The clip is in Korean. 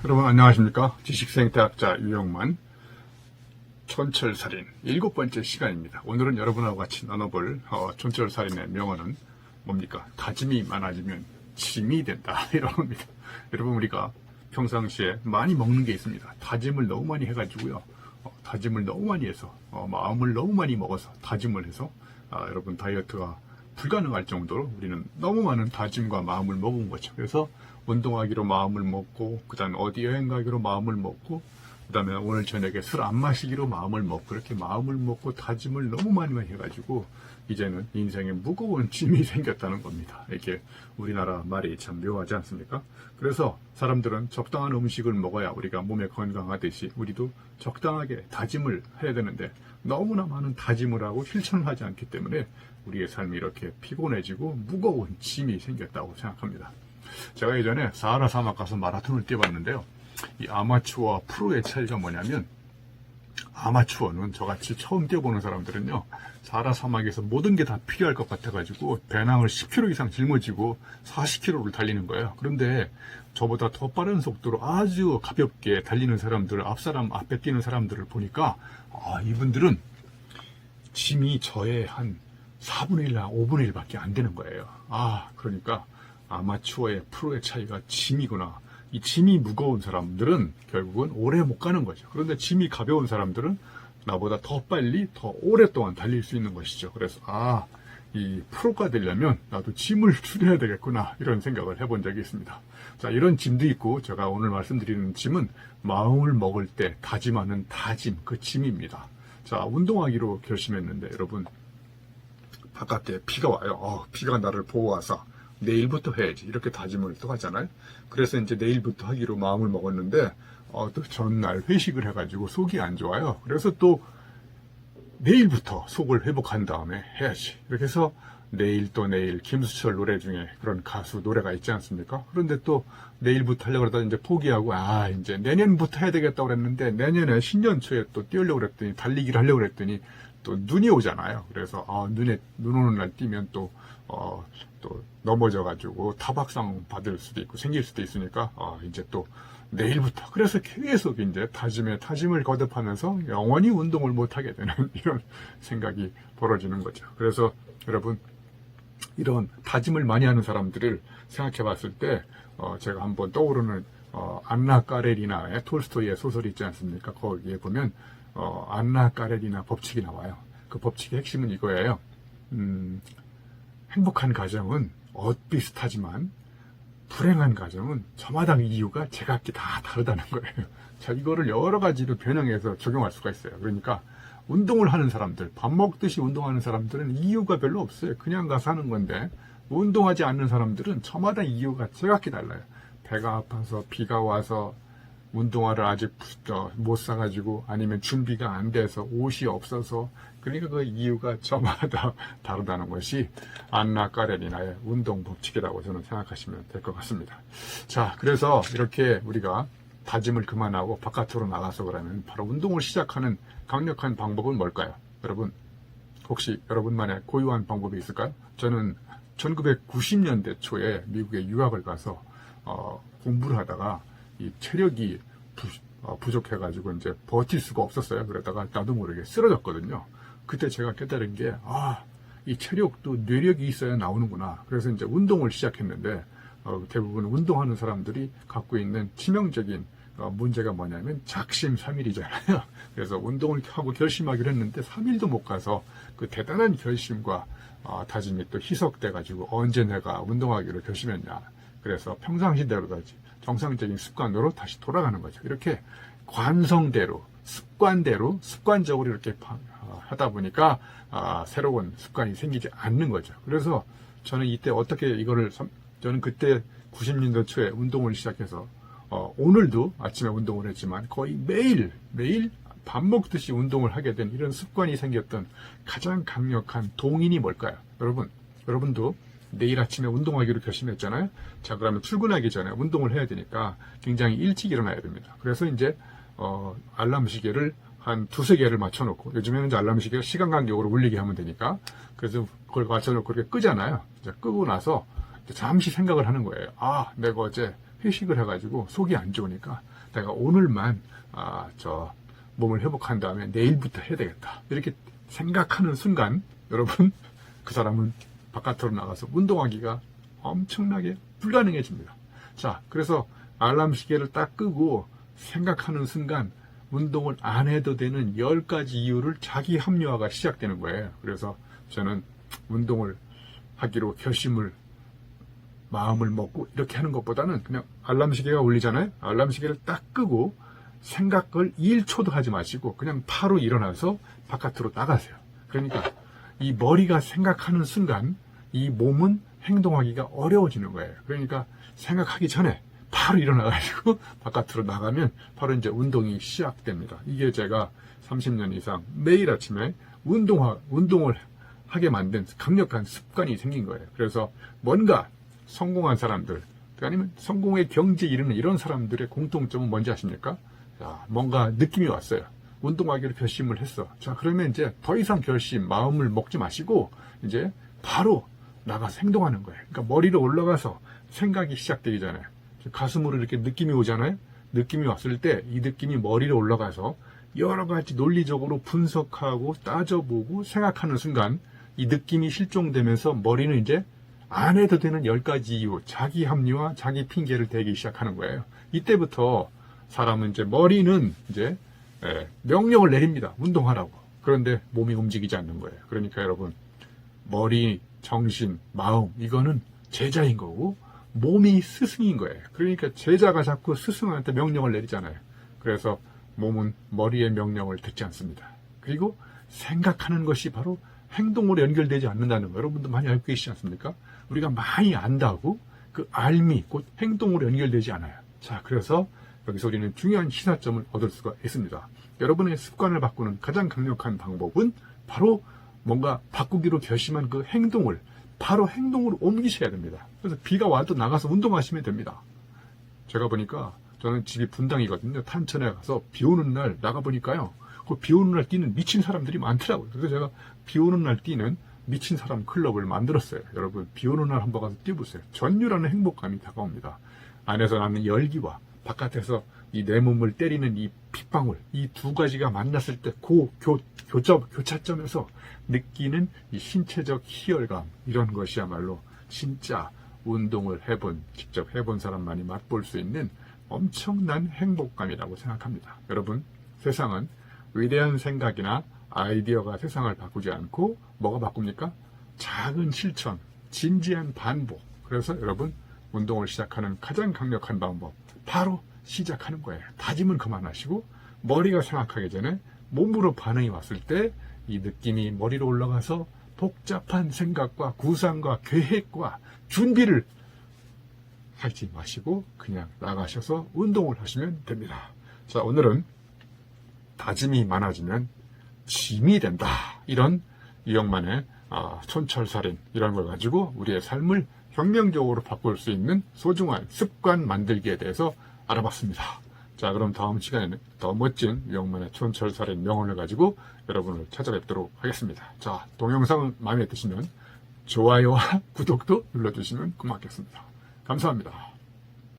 여러분 안녕하십니까? 지식생태학자 유영만 촌철살인 7번째 시간입니다. 오늘은 여러분하고 같이 나눠볼 촌철살인의 명언은 뭡니까? 다짐이 많아지면 짐이 된다 이런 겁니다. 여러분 우리가 평상시에 많이 먹는 게 있습니다. 다짐을 너무 많이 해가지고요. 다짐을 너무 많이 해서 마음을 너무 많이 먹어서 다짐을 해서 여러분 다이어트가 불가능할 정도로 우리는 너무 많은 다짐과 마음을 먹은 거죠. 그래서 운동하기로 마음을 먹고, 그 다음에 어디 여행 가기로 마음을 먹고, 그 다음에 오늘 저녁에 술 안 마시기로 마음을 먹고, 그렇게 마음을 먹고 다짐을 너무 많이 해가지고 이제는 인생에 무거운 짐이 생겼다는 겁니다. 이렇게 우리나라 말이 참 묘하지 않습니까? 그래서 사람들은 적당한 음식을 먹어야 우리가 몸에 건강하듯이 우리도 적당하게 다짐을 해야 되는데 너무나 많은 다짐을 하고 실천을 하지 않기 때문에 우리의 삶이 이렇게 피곤해지고 무거운 짐이 생겼다고 생각합니다. 제가 예전에 사하라 사막 가서 마라톤을 뛰어봤는데요. 이 아마추어와 프로의 차이가 뭐냐면, 아마추어는 저같이 처음 뛰어보는 사람들은요, 사하라 사막에서 모든 게 다 필요할 것 같아가지고 배낭을 10km 이상 짊어지고 40km를 달리는 거예요. 그런데 저보다 더 빠른 속도로 아주 가볍게 달리는 사람들, 앞에 뛰는 사람들을 보니까 이분들은 짐이 저의 한 4분의 1나 5분의 1밖에 안 되는 거예요. 그러니까 아마추어의 프로의 차이가 짐이구나. 이 짐이 무거운 사람들은 결국은 오래 못 가는 거죠. 그런데 짐이 가벼운 사람들은 나보다 더 빨리, 더 오랫동안 달릴 수 있는 것이죠. 그래서 이 프로가 되려면 나도 짐을 줄여야 되겠구나, 이런 생각을 해본 적이 있습니다. 자, 이런 짐도 있고, 제가 오늘 말씀드리는 짐은 마음을 먹을 때 다짐하는 다짐, 그 짐입니다. 자, 운동하기로 결심했는데 여러분, 바깥에 비가 와요. 비가 나를 보호하사 내일부터 해야지, 이렇게 다짐을 또 하잖아요. 그래서 이제 내일부터 하기로 마음을 먹었는데 또 전날 회식을 해가지고 속이 안 좋아요. 그래서 또 내일부터 속을 회복한 다음에 해야지, 이렇게 해서 내일 또 내일, 김수철 노래 중에 그런 가수 노래가 있지 않습니까? 그런데 또 내일부터 하려고 그러다 이제 포기하고 이제 내년부터 해야 되겠다고 그랬는데, 내년에 신년 초에 또 뛰려고 그랬더니, 달리기를 하려고 그랬더니 또 눈이 오잖아요. 그래서 눈 오는 날 뛰면 또 넘어져가지고 타박상 받을 수도 있고 생길 수도 있으니까 이제 또 내일부터. 그래서 계속 이제 다짐을 거듭하면서 영원히 운동을 못하게 되는 이런 생각이 벌어지는 거죠. 그래서 여러분, 이런 다짐을 많이 하는 사람들을 생각해 봤을 때 제가 한번 떠오르는 안나 까레리나의 톨스토이의 소설이 있지 않습니까? 거기에 보면 안나 까레리나 법칙이 나와요. 그 법칙의 핵심은 이거예요. 행복한 가정은 엇비슷하지만 불행한 가정은 저마다 이유가 제각기 다 다르다는 거예요. 자, 이거를 여러 가지로 변형해서 적용할 수가 있어요. 그러니까 운동을 하는 사람들, 밥 먹듯이 운동하는 사람들은 이유가 별로 없어요. 그냥 가서 하는 건데, 운동하지 않는 사람들은 저마다 이유가 제각기 달라요. 배가 아파서, 비가 와서, 운동화를 아직 못 사가지고, 아니면 준비가 안 돼서, 옷이 없어서, 그러니까 그 이유가 저마다 다르다는 것이 안나 까레리나의 운동 법칙이라고 저는 생각하시면 될 것 같습니다. 자, 그래서 이렇게 우리가 다짐을 그만하고 바깥으로 나가서 그러면 바로 운동을 시작하는 강력한 방법은 뭘까요? 여러분, 혹시 여러분만의 고유한 방법이 있을까요? 저는 1990년대 초에 미국에 유학을 가서 공부를 하다가 이 체력이 부족해가지고 이제 버틸 수가 없었어요. 그러다가 나도 모르게 쓰러졌거든요. 그때 제가 깨달은 게 이 체력도 뇌력이 있어야 나오는구나. 그래서 이제 운동을 시작했는데 대부분 운동하는 사람들이 갖고 있는 치명적인 문제가 뭐냐면 작심삼일이잖아요. 그래서 운동을 하고 결심하기로 했는데 3일도 못 가서 그 대단한 결심과 다짐이 또 희석돼가지고 언제 내가 운동하기로 결심했냐. 그래서 평상시대로 다시 정상적인 습관으로 다시 돌아가는 거죠. 이렇게 관성대로, 습관적으로 이렇게 하다 보니까 새로운 습관이 생기지 않는 거죠. 그래서 저는 이때 저는 그때 90년대 초에 운동을 시작해서 오늘도 아침에 운동을 했지만 거의 매일 밥 먹듯이 운동을 하게 된 이런 습관이 생겼던 가장 강력한 동인이 뭘까요? 여러분도 내일 아침에 운동하기로 결심했잖아요. 자, 그러면 출근하기 전에 운동을 해야 되니까 굉장히 일찍 일어나야 됩니다. 그래서 이제 알람 시계를 한 2-3개를 맞춰놓고, 요즘에는 이제 알람 시계가 시간 간격으로 울리게 하면 되니까, 그래서 그걸 맞춰놓고 이렇게 끄잖아요. 이제 끄고 나서 잠시 생각을 하는 거예요. 내가 어제 회식을 해가지고 속이 안 좋으니까 내가 오늘만 몸을 회복한 다음에 내일부터 해야 되겠다. 이렇게 생각하는 순간 여러분 그 사람은 바깥으로 나가서 운동하기가 엄청나게 불가능해집니다. 자, 그래서 알람 시계를 딱 끄고 생각하는 순간 운동을 안 해도 되는 10가지 이유를 자기 합리화가 시작되는 거예요. 그래서 저는 운동을 하기로 마음을 먹고 이렇게 하는 것보다는 그냥 알람 시계가 울리잖아요. 알람 시계를 딱 끄고 생각을 1초도 하지 마시고 그냥 바로 일어나서 바깥으로 나가세요. 그러니까 이 머리가 생각하는 순간 이 몸은 행동하기가 어려워지는 거예요. 그러니까 생각하기 전에 바로 일어나가지고 바깥으로 나가면 바로 이제 운동이 시작됩니다. 이게 제가 30년 이상 매일 아침에 운동을 하게 만든 강력한 습관이 생긴 거예요. 그래서 뭔가 성공한 사람들, 아니면 성공의 경지에 이르는 이런 사람들의 공통점은 뭔지 아십니까? 자, 뭔가 느낌이 왔어요. 운동하기로 결심을 했어. 자, 그러면 이제 더 이상 마음을 먹지 마시고 이제 바로 나가서 행동하는 거예요. 그러니까 머리로 올라가서 생각이 시작되기 전에 가슴으로 이렇게 느낌이 오잖아요. 느낌이 왔을 때 이 느낌이 머리로 올라가서 여러 가지 논리적으로 분석하고 따져보고 생각하는 순간 이 느낌이 실종되면서 머리는 이제 안 해도 되는 10가지 이유, 자기 합리화, 자기 핑계를 대기 시작하는 거예요. 이때부터 사람은 이제 머리는 이제 명령을 내립니다. 운동하라고. 그런데 몸이 움직이지 않는 거예요. 그러니까 여러분, 머리, 정신, 마음, 이거는 제자인 거고 몸이 스승인 거예요. 그러니까 제자가 자꾸 스승한테 명령을 내리잖아요. 그래서 몸은 머리의 명령을 듣지 않습니다. 그리고 생각하는 것이 바로 행동으로 연결되지 않는다는 거 여러분도 많이 알고 계시지 않습니까? 우리가 많이 안다고 그 알미 곧 행동으로 연결되지 않아요. 자, 그래서 여기서 우리는 중요한 시사점을 얻을 수가 있습니다. 여러분의 습관을 바꾸는 가장 강력한 방법은 바로 뭔가 바꾸기로 결심한 그 행동을 바로 행동으로 옮기셔야 됩니다. 그래서 비가 와도 나가서 운동하시면 됩니다. 제가 보니까 저는 집이 분당이거든요. 탄천에 가서 비 오는 날 나가보니까요. 그 비 오는 날 뛰는 미친 사람들이 많더라고요. 그래서 제가 비 오는 날 뛰는 미친 사람 클럽을 만들었어요. 여러분 비 오는 날 한번 가서 뛰어보세요. 전율하는 행복감이 다가옵니다. 안에서 나는 열기와 바깥에서 이 내 몸을 때리는 이 핏방울, 이 두 가지가 만났을 때 교차점에서 느끼는 이 신체적 희열감, 이런 것이야말로 진짜 운동을 직접 해본 사람만이 맛볼 수 있는 엄청난 행복감이라고 생각합니다. 여러분, 세상은 위대한 생각이나 아이디어가 세상을 바꾸지 않고 뭐가 바꿉니까? 작은 실천, 진지한 반복. 그래서 여러분, 운동을 시작하는 가장 강력한 방법, 바로 시작하는 거예요. 다짐은 그만하시고 머리가 생각하기 전에 몸으로 반응이 왔을 때 이 느낌이 머리로 올라가서 복잡한 생각과 구상과 계획과 준비를 하지 마시고 그냥 나가셔서 운동을 하시면 됩니다. 자, 오늘은 다짐이 많아지면 짐이 된다. 이런 이영만의 촌철살인 이런 걸 가지고 우리의 삶을 혁명적으로 바꿀 수 있는 소중한 습관 만들기에 대해서 알아봤습니다. 자, 그럼 다음 시간에는 더 멋진 이영만의 촌철살인 명언을 가지고 여러분을 찾아뵙도록 하겠습니다. 자, 동영상 마음에 드시면 좋아요와 구독도 눌러주시면 고맙겠습니다. 감사합니다.